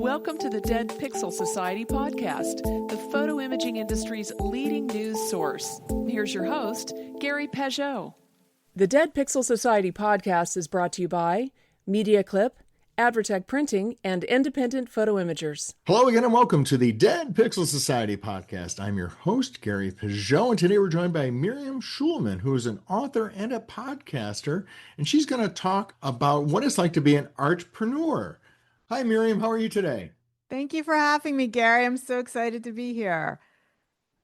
Welcome to the Dead Pixel Society podcast, the photo imaging industry's leading news source. Here's your host, Gary Peugeot. The Dead Pixel Society podcast is brought to you by Mediaclip, Advertech Printing, and Independent Photo Imagers. Hello again and welcome to the Dead Pixel Society podcast. I'm your host, Gary Peugeot, and today we're joined by Miriam Schulman, who is an author and a podcaster, and she's going to talk about what it's like to be an artpreneur. Hi, Miriam. How are you today? Thank you for having me, Gary. I'm so excited to be here.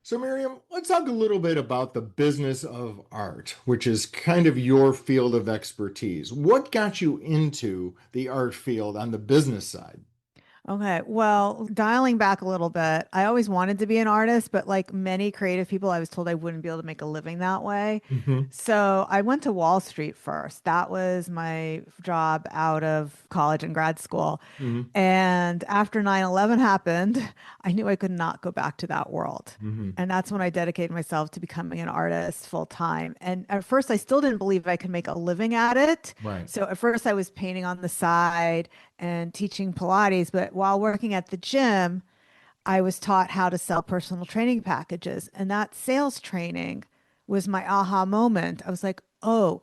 So, Miriam, let's talk a little bit about the business of art, which is kind of your field of expertise. What got you into the art field on the business side? Okay, well, dialing back a little bit, I always wanted to be an artist, but like many creative people, I was told I wouldn't be able to make a living that way. So I went to Wall Street first. That was my job out of college and grad school. And after 9/11 happened, I knew I could not go back to that world. And that's when I dedicated myself to becoming an artist full time. And at first, I still didn't believe I could make a living at it. Right. So at first, I was painting on the side and teaching Pilates, but while working at the gym, I was taught how to sell personal training packages. And that sales training was my aha moment. I was like, oh,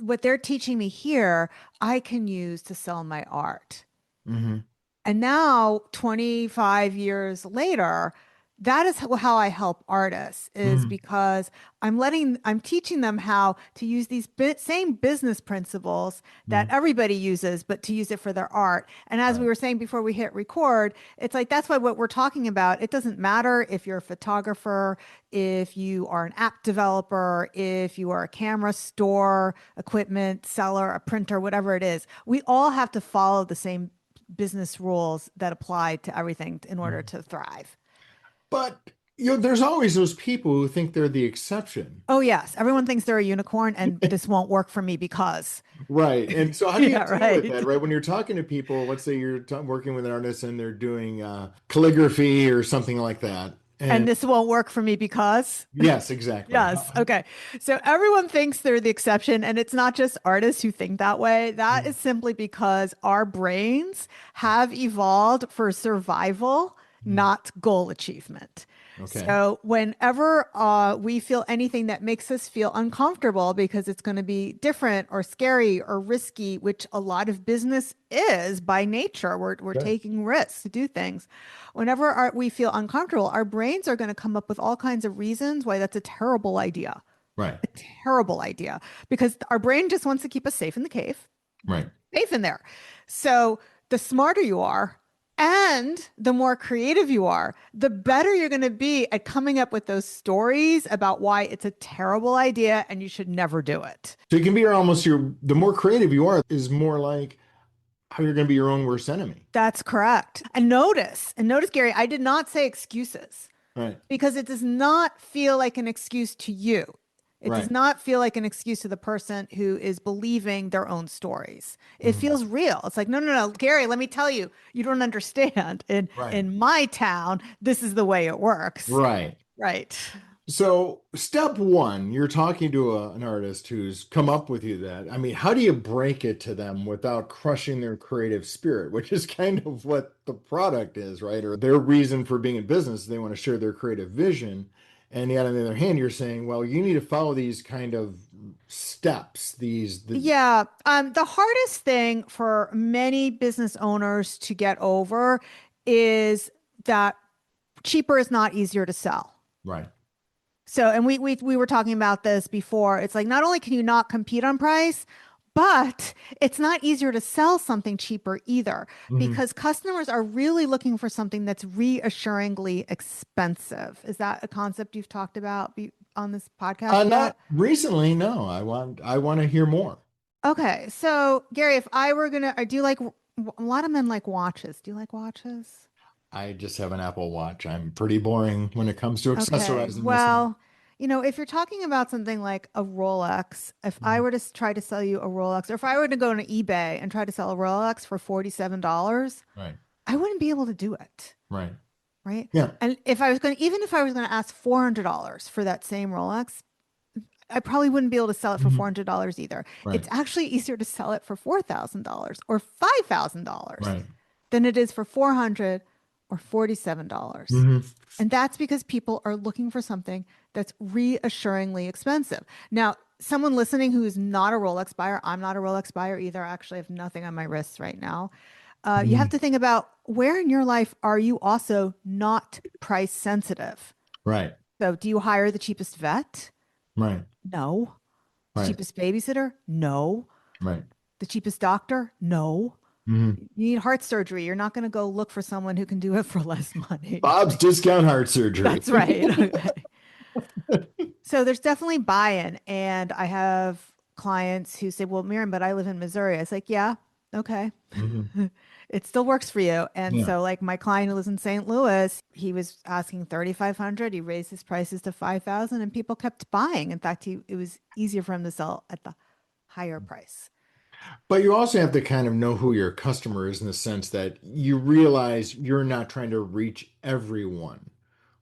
what they're teaching me here, I can use to sell my art. And now, 25 years later, that is how I help artists, is because I'm teaching them how to use these same business principles that everybody uses, but to use it for their art. And as we were saying before we hit record, it's like, that's why what we're talking about, it doesn't matter if you're a photographer, if you are an app developer, if you are a camera store, equipment seller, a printer, whatever it is, we all have to follow the same business rules that apply to everything in order to thrive. But there's always those people who think they're the exception. Oh, yes. Everyone thinks they're a unicorn, and this won't work for me because. Right. And so how do you Yeah, deal right. with that, right? When you're talking to people, let's say you're working with an artist and they're doing calligraphy or something like that. And this won't work for me because. Yes, exactly. Yes. Okay. So everyone thinks they're the exception, and it's not just artists who think that way. That is simply because our brains have evolved for survival, not goal achievement. Okay. So whenever we feel anything that makes us feel uncomfortable because it's going to be different or scary or risky, which a lot of business is by nature, we're taking risks to do things. Whenever we feel uncomfortable, our brains are going to come up with all kinds of reasons why that's a terrible idea. Right. A terrible idea, because our brain just wants to keep us safe in the cave. Right. Safe in there. So the smarter you are, and the more creative you are, the better you're going to be at coming up with those stories about why it's a terrible idea and you should never do it. So you can be the more creative you are is more like how you're going to be your own worst enemy. That's correct. And notice, Gary, I did not say excuses. Right. Because it does not feel like an excuse to you. It does not feel like an excuse to the person who is believing their own stories. It feels real. It's like, no, Gary, let me tell you, you don't understand. In my town, this is the way it works. Right. Right. So step one, you're talking to an artist who's come up with you that. I mean, how do you break it to them without crushing their creative spirit, which is kind of what the product is, right? Or their reason for being in business, they want to share their creative vision. And yet, on the other hand, you're saying, well, you need to follow these kind of steps. Yeah. The hardest thing for many business owners to get over is that cheaper is not easier to sell. Right. So, and we were talking about this before. It's like, not only can you not compete on price, but it's not easier to sell something cheaper either, because customers are really looking for something that's reassuringly expensive. Is that a concept you've talked about on this podcast? Not recently, no. I want to hear more. Okay, so Gary, if I were gonna, I do like a lot of men like watches. Do you like watches? I just have an Apple Watch. I'm pretty boring when it comes to accessorizing. Okay. Well, if you're talking about something like a Rolex, if I were to try to sell you a Rolex, or if I were to go on eBay and try to sell a Rolex for $47, right, I wouldn't be able to do it. Right. Right. Yeah. And if I was going to ask $400 for that same Rolex, I probably wouldn't be able to sell it for $400 either. Right. It's actually easier to sell it for $4,000 or $5,000. Right. than it is for $400 or $47. Hmm. And that's because people are looking for something that's reassuringly expensive. Now, someone listening who is not a Rolex buyer, I'm not a Rolex buyer either. I actually have nothing on my wrists right now. You have to think about where in your life are you also not price sensitive? Right. So, do you hire the cheapest vet? Right. No. The Right. cheapest babysitter? No. Right. The cheapest doctor? No. Hmm. You need heart surgery. You're not going to go look for someone who can do it for less money. Bob's Discount Heart Surgery. That's right. Okay. So there's definitely buy-in. And I have clients who say, well, Miriam, but I live in Missouri. I was like, yeah, okay. Hmm. It still works for you. And Yeah. so like my client who lives in St. Louis, he was asking 3,500. He raised his prices to 5,000 and people kept buying. In fact, it was easier for him to sell at the higher price. But you also have to kind of know who your customer is in the sense that you realize you're not trying to reach everyone,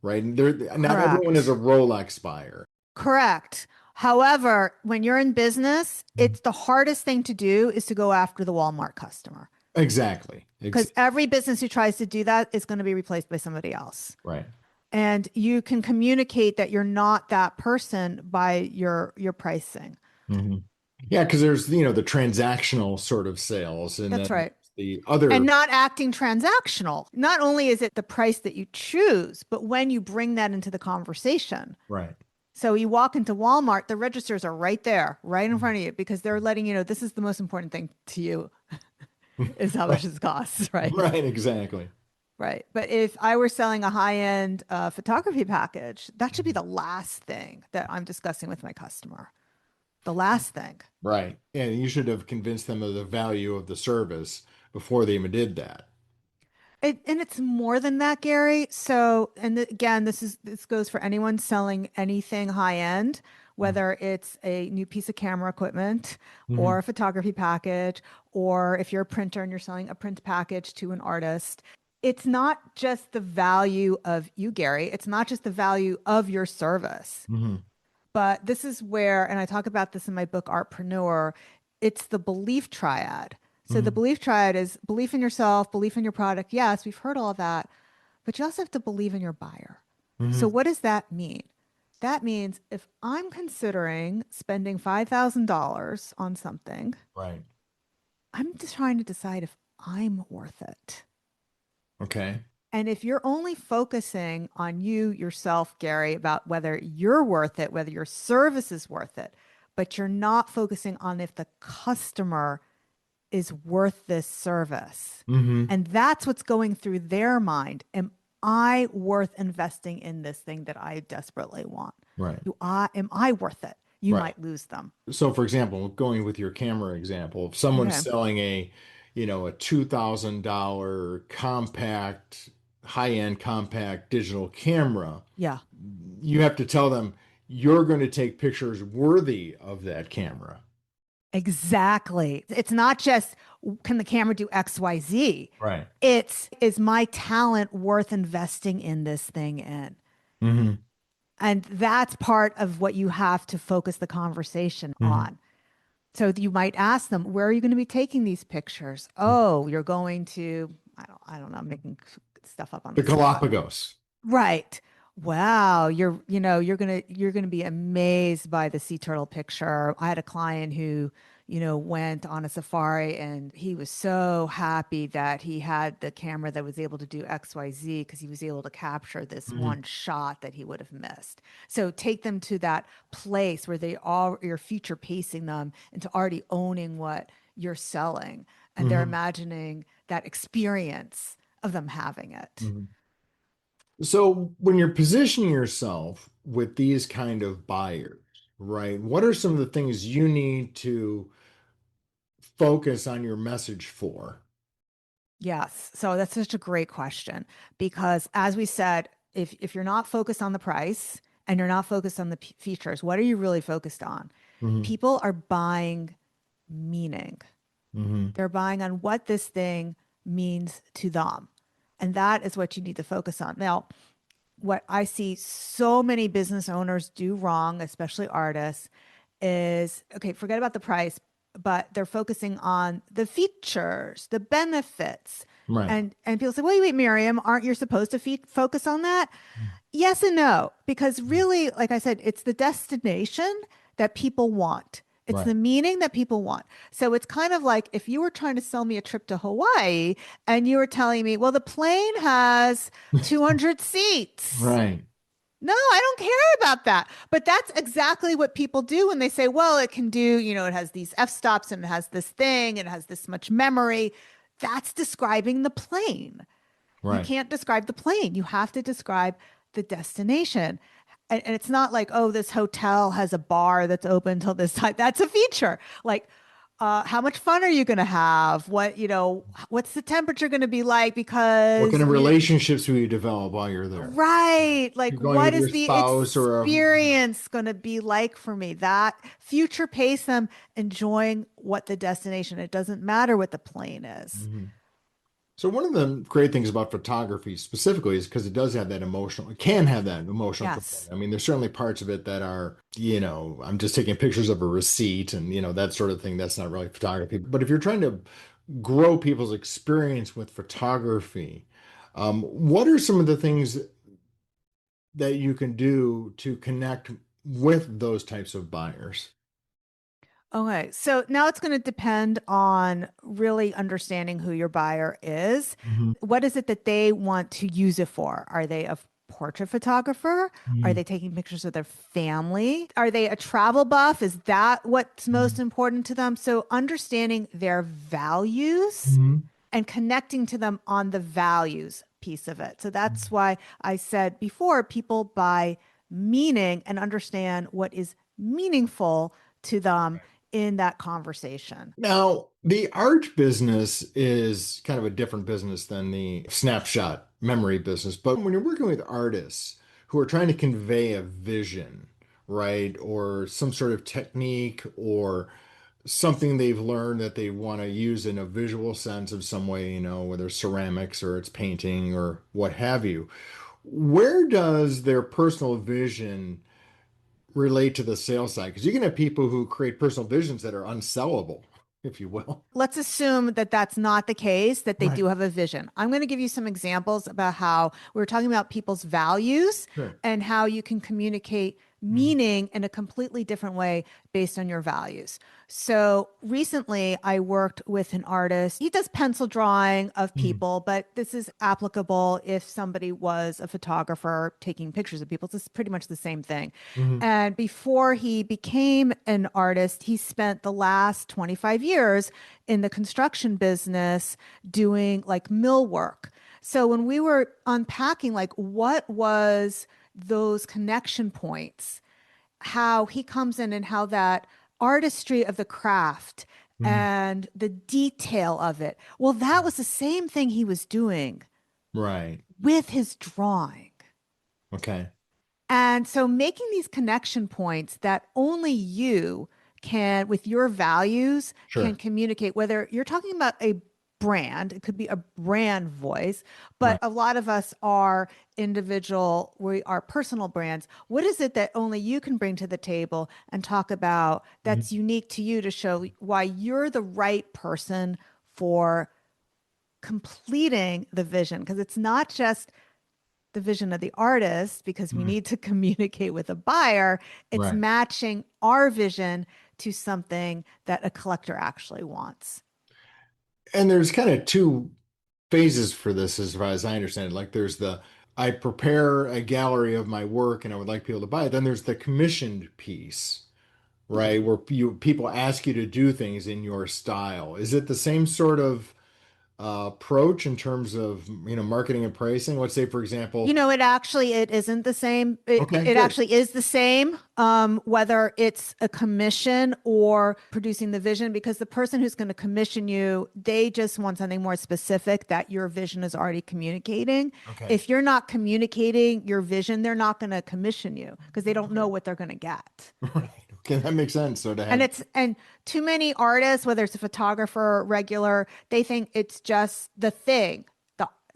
right? And not everyone is a Correct. Rolex buyer. Correct. However, when you're in business, Mhm. it's the hardest thing to do is to go after the Walmart customer Exactly. because every business who tries to do that is going to be replaced by somebody else. Right. And you can communicate that you're not that person by your pricing. Hmm. Yeah, because there's, the transactional sort of sales, and That's then right. the And other, not acting transactional. Not only is it the price that you choose, but when you bring that into the conversation. right. So you walk into Walmart, the registers are right there, right in front of you, because they're letting you know this is the most important thing to you is how Right. much it costs, right? Right, exactly. Right. But if I were selling a high-end photography package, that should be the last thing that I'm discussing with my customer. The last thing. Right. And you should have convinced them of the value of the service before they even did that. And it's more than that, Gary. So, and again, this goes for anyone selling anything high end, whether it's a new piece of camera equipment Mm-hmm. or a photography package, or if you're a printer and you're selling a print package to an artist. It's not just the value of you, Gary. It's not just the value of your service. Mm-hmm. But this is where, and I talk about this in my book, Artpreneur, it's the belief triad. So the Mm-hmm. belief triad is belief in yourself, belief in your product. Yes, we've heard all of that, but you also have to believe in your buyer. So Mm-hmm. what does that mean? That means if I'm considering spending $5,000 on something, Right. I'm just trying to decide if I'm worth it. Okay. And if you're only focusing on you yourself, Gary, about whether you're worth it, whether your service is worth it, but you're not focusing on if the customer is worth this service. Mm-hmm. And that's what's going through their mind. Am I worth investing in this thing that I desperately want? Right. Am I worth it? You Right. might lose them. So, for example, going with your camera example, if someone's Okay. selling a $2,000 compact, high-end compact digital camera, Yeah. you have to tell them you're going to take pictures worthy of that camera. Exactly. It's not just can the camera do XYZ? Right. It's is my talent worth investing in this thing in? Mm-hmm. And that's part of what you have to focus the conversation Mm-hmm. on. So you might ask them, where are you going to be taking these pictures? Oh, you're going to, I don't know, I'm making stuff up on The the spot. Galapagos. Right. Wow, you're gonna be amazed by the sea turtle picture. I had a client who, went on a safari and he was so happy that he had the camera that was able to do XYZ because he was able to capture this Mm-hmm. one shot that he would have missed. So take them to that place where you're future pacing them into already owning what you're selling, and they're Mm-hmm. imagining that experience of them having it. Mm-hmm. So, when you're positioning yourself with these kind of buyers, right, what are some of the things you need to focus on your message for? Yes. So that's such a great question because as we said, if you're not focused on the price and you're not focused on the features, what are you really focused on? Mm-hmm. People are buying meaning. Mm-hmm. They're buying on what this thing means to them. And that is what you need to focus on. Now, what I see so many business owners do wrong, especially artists, is okay, forget about the price. but they're focusing on the features, the benefits. Right. And people say, wait, Miriam, aren't you supposed to focus on that? Yes and no, because really, like I said, it's the destination that people want. It's Right. the meaning that people want. So it's kind of like if you were trying to sell me a trip to Hawaii and you were telling me, well, the plane has 200 seats. Right. No, I don't care about that. But that's exactly what people do when they say, well, it can do, it has these f stops and it has this thing and it has this much memory. That's describing the plane. You Right. can't describe the plane. You have to describe the destination. And it's not like, oh, this hotel has a bar that's open till this time. That's a feature. Like, how much fun are you going to have? What's the temperature going to be like? What kind Because of relationships will you develop while you're there? right. Like, You're going what with is your the spouse or a experience going to be like for me? That future pace them enjoying what the destination. It doesn't matter what the plane is. Mhm. So one of the great things about photography specifically is because it does have that emotional, it can have that emotional Yes. component. I mean, there's certainly parts of it that are, I'm just taking pictures of a receipt and, that sort of thing. That's not really photography. But if you're trying to grow people's experience with photography, what are some of the things that you can do to connect with those types of buyers? Okay, so now it's going to depend on really understanding who your buyer is. Mhm. What is it that they want to use it for? Are they a portrait photographer? Are Mhm. they taking pictures of their family? Are they a travel buff? Is that what's most important to them? So understanding their values Mhm. and connecting to them on the values piece of it. So that's why I said before people buy meaning and understand what is meaningful to them in that conversation. Now, the art business is kind of a different business than the snapshot memory business. But when you're working with artists who are trying to convey a vision, right, or some sort of technique or something they've learned that they want to use in a visual sense of some way, whether it's ceramics or it's painting or what have you, where does their personal vision relate to the sales side? Because you can have people who create personal visions that are unsellable, if you will. Let's assume that that's not the case, that they Right. do have a vision. I'm going to give you some examples about how we were talking about people's values Sure. and how you can communicate Mhm. meaning in a completely different way based on your values. So recently, I worked with an artist. He does pencil drawing of Mhm. people, but this is applicable if somebody was a photographer taking pictures of people. It's pretty much the same thing. Mhm. And before he became an artist, he spent the last 25 years in the construction business doing like mill work. So when we were unpacking, like, what was those connection points, how he comes in and how that artistry of the craft Mhm. and the detail of it. Well, that was the same thing he was doing Right. with his drawing. Okay. And so making these connection points that only you can, with your values, can Sure. communicate, whether you're talking about a brand, it could be a brand voice, but Right. a lot of us are individual, we are personal brands. What is it that only you can bring to the table and talk about Mhm. that's unique to you to show why you're the right person for completing the vision? Because it's not just the vision of the artist because we Mhm. need to communicate with a buyer. It's Right. matching our vision to something that a collector actually wants. And there's kind of two phases for this, as far as I understand it. Like there's the I prepare a gallery of my work and I would like people to buy it. Then there's the commissioned piece, right? Where people ask you to do things in your style. Is it the same sort of approach in terms of marketing and pricing? Let's say, for example, It isn't the same. okay, It good. actually is the same, whether it's a commission or producing the vision, because the person who's going to commission you, they just want something more specific that your vision is already communicating. Okay. If you're not communicating your vision, they're not going to commission you because they don't know Okay. what they're going to get. Right. Okay, that makes sense. So to And have, it's too many artists, whether it's a photographer, regular, they think it's just the thing.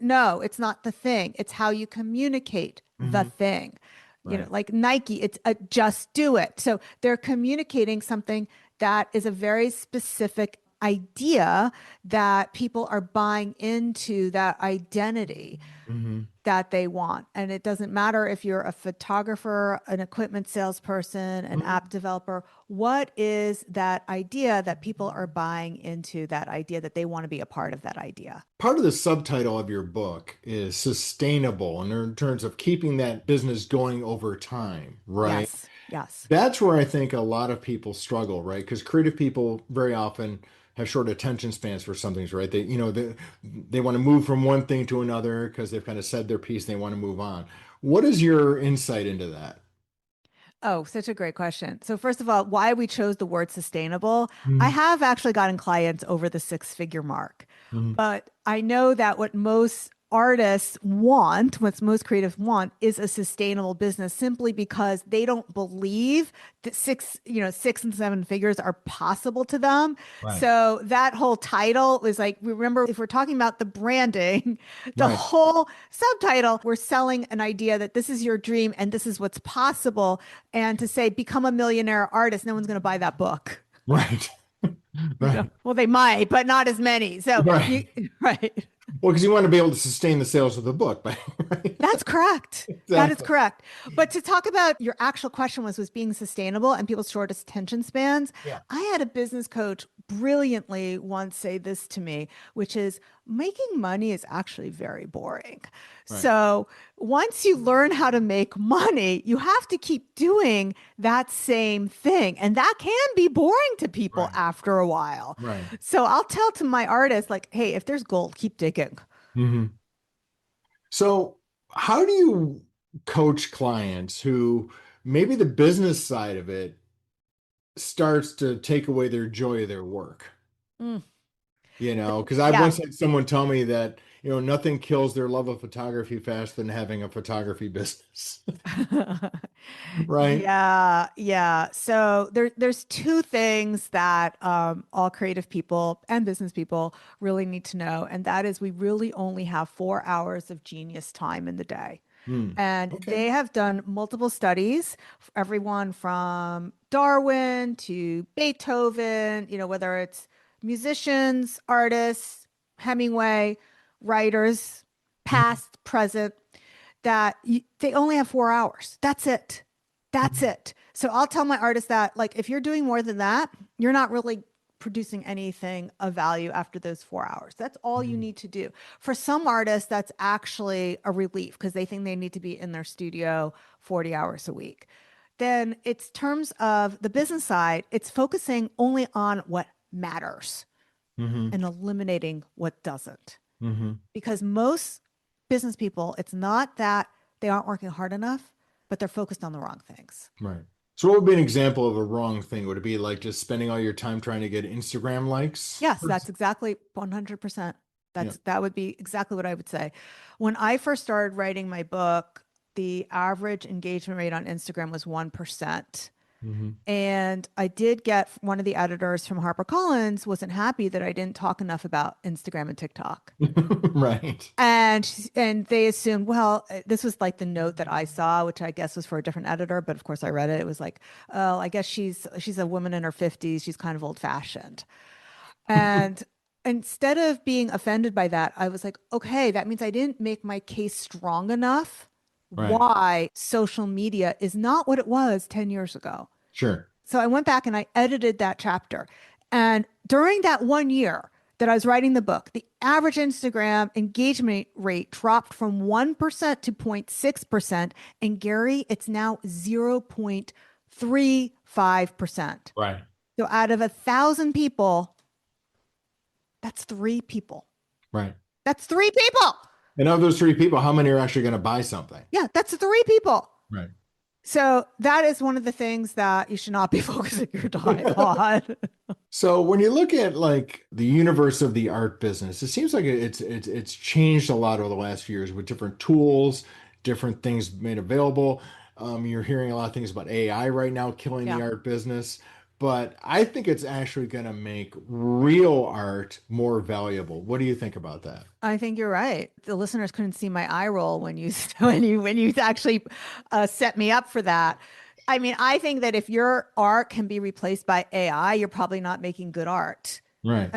No, it's not the thing. It's how you communicate the Mhm. thing. Right. Like Nike, it's a just do it. So they're communicating something that is a very specific idea that people are buying into that identity Hmm. that they want. And it doesn't matter if you're a photographer, an equipment salesperson, an app developer. What is that idea that people are buying into, that idea that they want to be a part of that idea? Part of the subtitle of your book is sustainable in terms of keeping that business going over time, right? Yes, yes. That's where I think a lot of people struggle, right? Because creative people very often have short attention spans for some things, right? They want to move from one thing to another because they've kind of said their piece and they want to move on. What is your insight into that? Oh, such a great question. So, first of all, why we chose the word sustainable, I Mhm. have actually gotten clients over the six-figure mark, Mhm. but I know that what most artists want, what most creatives want, is a sustainable business simply because they don't believe that six and seven figures are possible to them. Right. So that whole title was like, remember, if we're talking about the branding, the Right. whole subtitle, we're selling an idea that this is your dream and this is what's possible. And to say, become a millionaire artist, no one's going to buy that book. Right. Right. Well, they might, but not as many. So you, Right. right. Well, because you want to be able to sustain the sales of the book, right? That's correct. That is Exactly. correct. But to talk about your actual question was being sustainable and people's shortest attention spans. Yeah. I had a business coach brilliantly once say this to me, which is making money is actually very boring. Right. So once you learn how to make money, you have to keep doing that same thing. And that can be boring to people Right. after a while. Right. So I'll tell to my artists, like, hey, if there's gold, keep digging. Hmm. So, how do you coach clients who maybe the business side of it starts to take away their joy of their work? Mm. Because I Yeah. once had someone tell me that, nothing kills their love of photography faster than having a photography business, right? Yeah, yeah. So there's two things that all creative people and business people really need to know, and that is we really only have 4 hours of genius time in the day. Hmm. And Okay. they have done multiple studies, everyone from Darwin to Beethoven, whether it's musicians, artists, Hemingway, writers, Mhm. past, present, that they only have 4 hours. That's it. That's Mhm. it. So I'll tell my artists that, like, if you're doing more than that, you're not really producing anything of value after those 4 hours. That's all you Mhm. need to do. For some artists, that's actually a relief because they think they need to be in their studio 40 hours a week. Then it's terms of the business side, it's focusing only on what matters Mhm. and eliminating what doesn't. Mhm. Because most business people, it's not that they aren't working hard enough, but they're focused on the wrong things. Right. So, what would be an example of a wrong thing? Would it be like just spending all your time trying to get Instagram likes? Yes, that's exactly 100%. Yeah. That would be exactly what I would say. When I first started writing my book, the average engagement rate on Instagram was 1%. Hmm. And I did get one of the editors from HarperCollins wasn't happy that I didn't talk enough about Instagram and TikTok. Right. And they assumed, well, this was like the note that I saw, which I guess was for a different editor, but of course I read it. It was like, oh, I guess she's a woman in her 50s. She's kind of old fashioned. And instead of being offended by that, I was like, okay, that means I didn't make my case strong enough Right. why social media is not what it was 10 years ago. Sure. So I went back and I edited that chapter. And during that 1 year that I was writing the book, the average Instagram engagement rate dropped from 1% to 0.6%. And Gary, it's now 0.35%. Right. So out of 1,000 people, that's three people. Right. That's three people. And of those three people, how many are actually going to buy something? Yeah, that's three people. Right. So that is one of the things that you should not be focusing your time on. So when you look at like the universe of the art business, it seems like it's changed a lot over the last few years with different tools, different things made available. You're hearing a lot of things about AI right now killing the Yeah. art business, but I think it's actually going to make real art more valuable. What do you think about that? I think you're right. The listeners couldn't see my eye roll when you when you actually set me up for that. I mean, I think that if your art can be replaced by AI, you're probably not making good art. Right.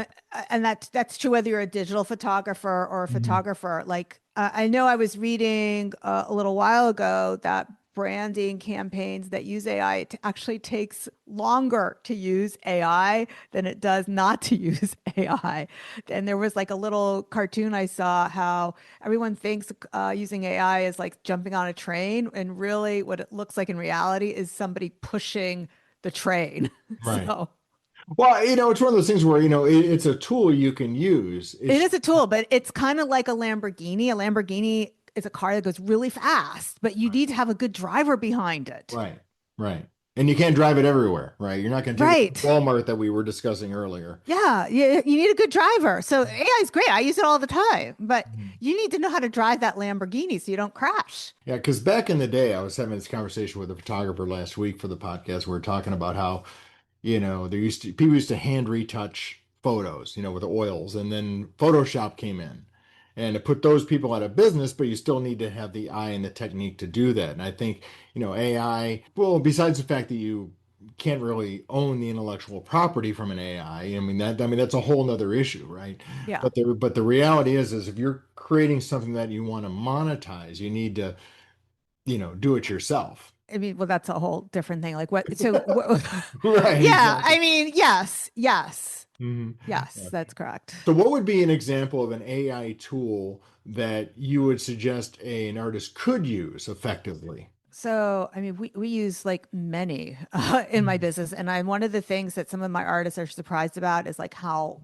And that's true whether you're a digital photographer or a Mhm. photographer. Like I know I was reading a little while ago that branding campaigns that use AI, it actually takes longer to use AI than it does not to use AI. And there was like a little cartoon I saw how everyone thinks using AI is like jumping on a train, and really what it looks like in reality is somebody pushing the train. Right. So. Well, it's one of those things where, it's a tool you can use. It It's is a tool, but it's kind of like a Lamborghini. A Lamborghini is a car that goes really fast, but you need to have a good driver behind it. right. Right. And you can't drive it everywhere, right? You're not going to take it to Right. Walmart that we were discussing earlier. Yeah, you need a good driver. So AI is great. I use it all the time, but Mhm. you need to know how to drive that Lamborghini so you don't crash. Yeah, because back in the day, I was having this conversation with a photographer last week for the podcast. We were talking about how people used to hand retouch photos, with oils, and then Photoshop came in and it put those people out of business, but you still need to have the eye and the technique to do that. And I think, AI, well, besides the fact that you can't really own the intellectual property from an AI, I mean that's a whole nother issue, right? Yeah. But the reality is if you're creating something that you want to monetize, you need to, do it yourself. I mean, well, that's a whole different thing. Like what? So, what, Right, yeah, exactly. I mean, yes, yes, hmm yes, that's correct. So, what would be an example of an AI tool that you would suggest an artist could use effectively? So, I mean, we use like many in my Mhm. business. And one of the things that some of my artists are surprised about is like how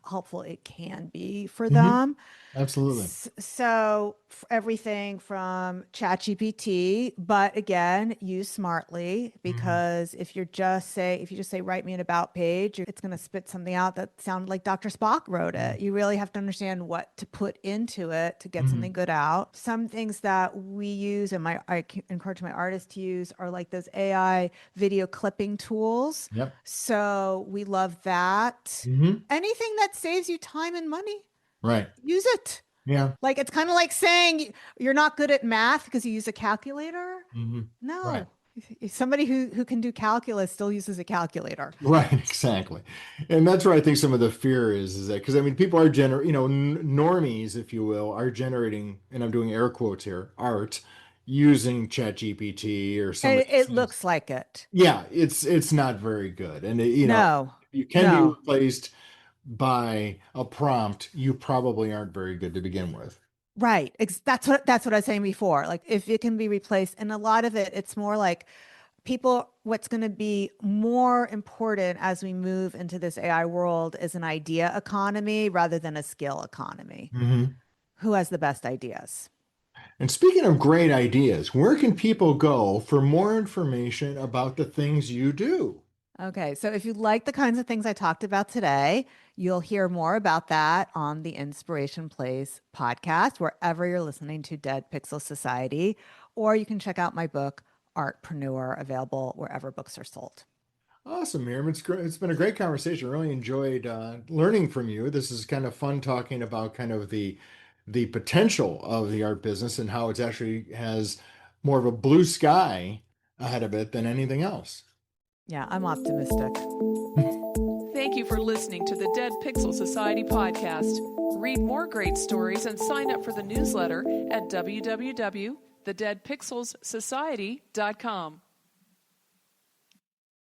helpful it can be for Mhm. them. Absolutely. So everything from ChatGPT, but again, use smartly Mhm. because if you just say write me an about page, it's going to spit something out that sounded like Dr. Spock wrote Mhm. it. You really have to understand what to put into it to get something Mhm. good out. Some things that we use and I encourage my artists to use are like those AI video clipping tools. Yep. So we love that. hmm Anything that saves you time and money, Right. use it. Yeah. Like it's kind of like saying you're not good at math because you use a calculator. hmm Right. No. Somebody who can do calculus still uses a calculator. Right. Exactly. And that's where I think some of the fear is that because I mean, people are normies, if you will, are generating, and I'm doing air quotes here, art using ChatGPT or And somebody. it looks like it. Yeah, it's not very good. And No, you can be no. replaced by a prompt, you probably aren't very good to begin with. Right. That's what I was saying before. Like if it can be replaced, and a lot of it, it's more like what's going to be more important as we move into this AI world is an idea economy rather than a skill economy. hmm Who has the best ideas? And speaking of great ideas, where can people go for more information about the things you do? Okay, so if you like the kinds of things I talked about today, you'll hear more about that on the Inspiration Plays podcast, wherever you're listening to Dead Pixel Society, or you can check out my book, Artpreneur, available wherever books are sold. Awesome, Miriam. It's great. It's been a great conversation. Really enjoyed learning from you. This is kind of fun talking about kind of the potential of the art business and how it actually has more of a blue sky ahead of it than anything else. Yeah, I'm optimistic. Thank you for listening to the Dead Pixel Society podcast. Read more great stories and sign up for the newsletter at www.thedeadpixelssociety.com.